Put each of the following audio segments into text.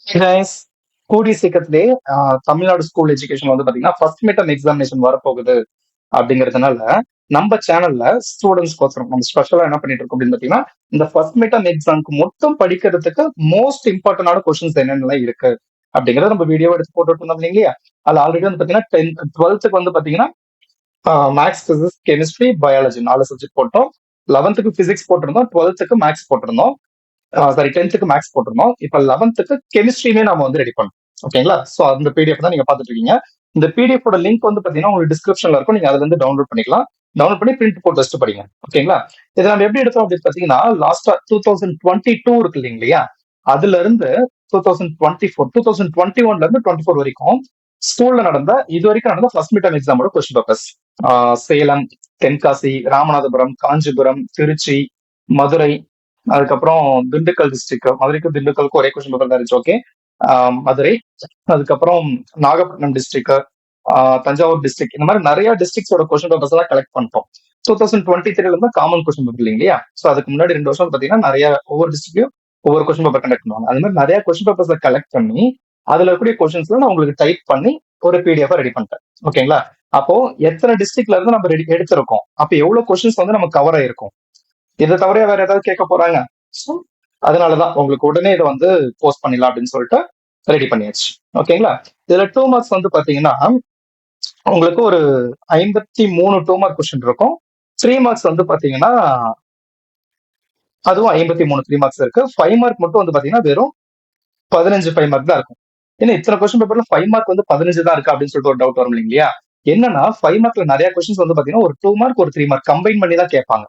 Guys, கூடிய சீக்கிரத்திலே Tamil Nadu school education வந்து பாத்தீங்கன்னா ஃபர்ஸ்ட் மிட்டம் எக்ஸாமினேஷன் வரப்போகுது அப்படிங்கறதுனால நம்ம சேனல்ல ஸ்டூடெண்ட்ஸ்க்கு நம்ம ஸ்பெஷலா என்ன பண்ணிட்டு இருக்கோம் அப்படின்னு பாத்தீங்கன்னா இந்த ஃபர்ஸ்ட் மிட்டம் எக்ஸாம்க்கு மொத்தம் படிக்கிறதுக்கு மோஸ்ட் இம்பார்ட்டன்டான கொஸ்டின்ஸ் என்னென்னலாம் இருக்கு அப்படிங்கறத நம்ம வீடியோ எடுத்து போட்டுட்டு இருந்தோம் இல்லைங்களா. அதுல ஆல்ரெடி வந்து பாத்தீங்கன்னா 12th வந்து பாத்தீங்கன்னா maths, physics, chemistry, biology 4 subject போட்டோம். 11th பிசிக்ஸ் போட்டிருந்தோம், 12th மேக்ஸ் போட்டிருந்தோம். சாரி 10th மேக்ஸ் போட்டிருந்தோம். இப்ப 11th கெமிஸ்ட்ரியுமே நாம வந்து ரெடி பண்ணோம். ஓகேங்களா. சோ அந்த பிடிஎஃப் தான் நீங்க பாத்துட்டு இருக்கீங்க. இந்த பிடிஎஃப் லிங்க் வந்து பாத்தீங்கன்னா உங்களுக்கு டிஸ்கிரிப்ஷன்ல இருக்கும். நீங்க அதுல இருந்து டவுன்லோட் பண்ணிக்கலாம். டவுன்லோட் பண்ணி பிரிண்ட் போட்டு வச்சுட்டு படிங்க. ஓகேங்களா. இதை நம்ம எப்படி எடுத்தோம் அப்படின்னு பாத்தீங்கன்னா லாஸ்டா 2022 இருக்கு இல்லையா, அதுல இருந்து 2024 2021ல இருந்து 24 வரைக்கும் ஸ்கூல்ல நடந்த இது வரைக்கும் நடந்த ஃபர்ஸ்ட் மிட்டம் எக்ஸாமோட கொஸ்டின் பேப்பர்ஸ் சேலம், தென்காசி, ராமநாதபுரம், காஞ்சிபுரம், திருச்சி, மதுரை, அதுக்கப்புறம் திண்டுக்கல் டிஸ்ட்ரிக்ட், மதுரைக்கும் திண்டுக்கலுக்கும் ஒரே கொஸ்டின் பேப்பர் தான் இருந்துச்சு. ஓகே. மதுரை, அதுக்கப்புறம் நாகப்பட்டினம் டிஸ்ட்ரிக்ட், தஞ்சாவூர் டிஸ்ட்ரிக்ட், இந்த மாதிரி நிறைய டிஸ்ட்ரிக்ட்ஸோட கொஸ்டின் பேப்பர்ஸ் எல்லாம் கலெக்ட் பண்ணிட்டோம். 2023ல இருந்து காமன் கொஸ்டின் பேப்பர் இல்லையா. சோ அதுக்கு முன்னாடி 2 வருஷம் பாத்தீங்கன்னா நிறைய ஒவ்வொரு டிஸ்ட்ரிக்ட்லயும் ஒவ்வொரு கொஸ்டின் பேப்பர் கண்டக்ட் பண்ணுவாங்க. அது மாதிரி நிறைய கொஸ்டின் பேப்பர்ஸ் கலெக்ட் பண்ணி அதுல இருக்கக்கூடிய கொஸ்டின்ஸ்ல நான் உங்களுக்கு டைப் பண்ணி ஒரு பிடிஎஃப் ரெடி பண்ணிட்டேன். ஓகேங்களா. அப்போ எத்தனை டிஸ்ட்ரிக்ட்ல இருந்து நம்ம எடுத்திருக்கோம், அப்ப எவ்வளவு கொஸ்டின்ஸ் வந்து நம்ம கவர் ஆயிருக்கும், இதை தவிர வேற ஏதாவது கேட்க போறாங்க. ஸோ அதனாலதான் உங்களுக்கு உடனே இதை வந்து போஸ்ட் பண்ணிடலாம் அப்படின்னு சொல்லிட்டு ரெடி பண்ணியாச்சு. ஓகேங்களா. இதுல 2 மார்க்ஸ் வந்து பாத்தீங்கன்னா உங்களுக்கு ஒரு 53 2 மார்க் கொஸ்டின் இருக்கும். 3 மார்க்ஸ் வந்து பாத்தீங்கன்னா அதுவும் 53 3 மார்க்ஸ் இருக்கு. 5 மார்க் மட்டும் வந்து பாத்தீங்கன்னா வெறும் 15 5 மார்க் தான் இருக்கும். ஏன்னா இத்தனை கொஸ்டின் பேப்பர்ல 5 மார்க் வந்து 15 தான் இருக்கு அப்படின்னு சொல்லிட்டு ஒரு டவுட் வரும் இல்லையா. என்னன்னா 5 மார்க்ல நிறைய கொஸ்டின்ஸ் வந்து பாத்தீங்கன்னா ஒரு 2 மார்க் ஒரு 3 மார்க் கம்பைன் பண்ணி தான் கேட்பாங்க.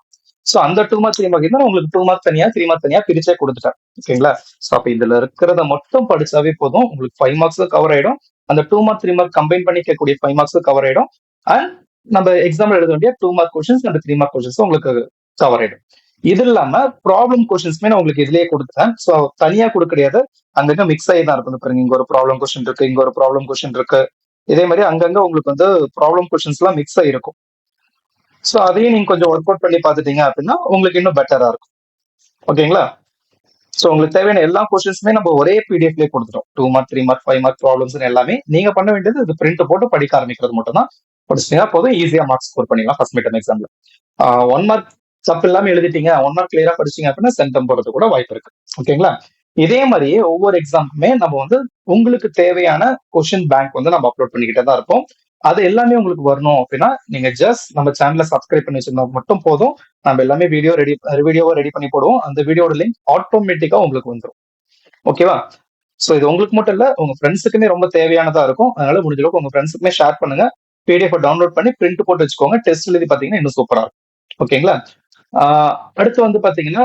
சோ அந்த 2 மார்க் 3 மார்க் இருந்தா உங்களுக்கு 2 மார்க் தனியா 3 மார்க் தனியா பிரிச்சே கொடுத்துட்டேன். ஓகேங்களா. சோ அப்ப இதுல இருக்கிறத மட்டும் படிச்சாவே போதும், உங்களுக்கு 5 மார்க்ஸ் கவர் ஆயிடும். அந்த 2 மார்க் 3 மார்க் கம்பைன் பண்ணி கேட்கக்கூடிய 5 மார்க்ஸ் கவர் ஆயிடும். அண்ட் நம்ம எக்ஸாம்ல எழுத வேண்டிய 2 மார்க் கொஸ்டின்ஸ் அந்த 3 மார்க் கொஸ்டின்ஸ் உங்களுக்கு கவர் ஆயிடும். இது இல்லாம ப்ராப்ளம் கொஸ்டின்ஸ்மே நான் உங்களுக்கு இதுலயே கொடுத்துட்டேன். சோ தனியா கொடுக்க கிடையாது, அங்கங்க மிக்ஸ் ஆகி தான் இருக்கும். பாருங்க, இங்க ஒரு ப்ராப்ளம் கொஸ்டின் இருக்கு, இங்க ஒரு ப்ராப்ளம் கொஸ்டின் இருக்கு. இதே மாதிரி அங்கங்க உங்களுக்கு வந்து ப்ராப்ளம் கொஸ்டின்ஸ் எல்லாம் மிக்ஸ் ஆயிருக்கும். சோ அதையும் நீங்க கொஞ்சம் ஒர்க் அவுட் பண்ணி பாத்துட்டீங்க அப்படின்னா உங்களுக்கு இன்னும் பெட்டரா இருக்கும். ஓகேங்களா. சோ உங்களுக்கு தேவையான எல்லா கொஸ்டின்ஸுமே நம்ம ஒரே பிடிஎஃப்லயே கொடுத்துட்டோம். 2 மார்க் 3 மார்க் 5 மார்க் ப்ராப்ளம்ஸ் எல்லாமே நீங்க பண்ண வேண்டியது இது பிரிண்ட் போட்டு படிக்க ஆரம்பிக்கிறது மட்டும் தான். படிச்சிட்டீங்கன்னா போதும், ஈஸியா மார்க் ஸ்கோர் பண்ணிடலாம் ஃபர்ஸ்ட் மிட்டம் எக்ஸாம்ல. 1 மார்க் தப்பு இல்லாம எழுதிட்டீங்க, 1 மார்க் கிளியரா படிச்சீங்க அப்படின்னா சென்டம் போறது கூட வாய்ப்பு இருக்கு. ஓகேங்களா. இதே மாதிரியே ஒவ்வொரு எக்ஸாமுக்குமே நம்ம வந்து உங்களுக்கு தேவையான கொஸ்டின் பேங்க் வந்து நம்ம அப்லோட் பண்ணிக்கிட்டே தான் இருப்போம். அது எல்லாமே உங்களுக்கு வரணும் அப்படின்னா நீங்க ஜஸ்ட் நம்ம சேனலை சப்ஸ்கிரைப் பண்ணி வச்சிருந்தா மட்டும் போதும். நம்ம எல்லாமே வீடியோவை ரெடி பண்ணி போடுவோம். அந்த வீடியோட லிங்க் ஆட்டோமேட்டிக்கா உங்களுக்கு வந்துடும். ஓகேவா. சோ இது உங்களுக்கு மட்டும் இல்ல, உங்க ஃப்ரெண்ட்ஸுக்குமே ரொம்ப தேவையானதா இருக்கும். அதனால முடிஞ்ச அளவுக்கு உங்க ஃப்ரெண்ட்ஸுக்குமே ஷேர் பண்ணுங்க. பிடிஎஃப் டவுன்லோட் பண்ணி பிரிண்ட் போட்டு வச்சுக்கோங்க. டெஸ்ட் எழுதி பாத்தீங்கன்னா இன்னும் சூப்பரா இருக்கும். ஓகேங்களா. அடுத்து வந்து பாத்தீங்கன்னா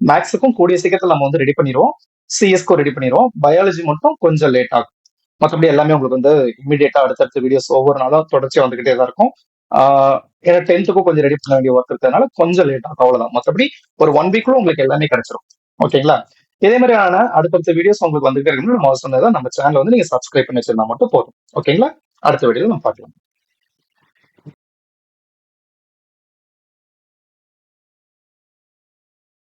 மேக்ஸுக்கும் கூடிய சீக்கிரத்தில் நம்ம வந்து ரெடி பண்ணிடுவோம். சிஎஸ்க்கும் ரெடி பண்ணிடுவோம். பயாலஜி மட்டும் கொஞ்சம் லேட் ஆகும். மற்றபடி எல்லாமே உங்களுக்கு வந்து இமீடியட்டா அடுத்தடுத்த வீடியோஸ் ஒவ்வொரு நாளும் தொடர்ச்சியா வந்துகிட்டே தான் இருக்கும். ஏன்னா 10th கொஞ்சம் ரெடி பண்ண வேண்டிய ஒர்க் இருக்கிறதுனால கொஞ்சம் லேட் ஆகும், அவ்வளவுதான். மற்றபடி ஒரு 1 வீக்ல உங்களுக்கு எல்லாமே கிடைச்சிரும். ஓகேங்களா. இதே மாதிரியான அடுத்தடுத்த வீடியோஸ் உங்களுக்கு வந்துகிட்டே இருக்கணும். நம்ம சொன்னதை நம்ம சேனல் வந்து நீங்க சப்ஸ்கிரைப் பண்ணி வச்சிருந்தா மட்டும் போதும். ஓகேங்களா. அடுத்த வீடியோல நம்ம பார்க்கலாம்.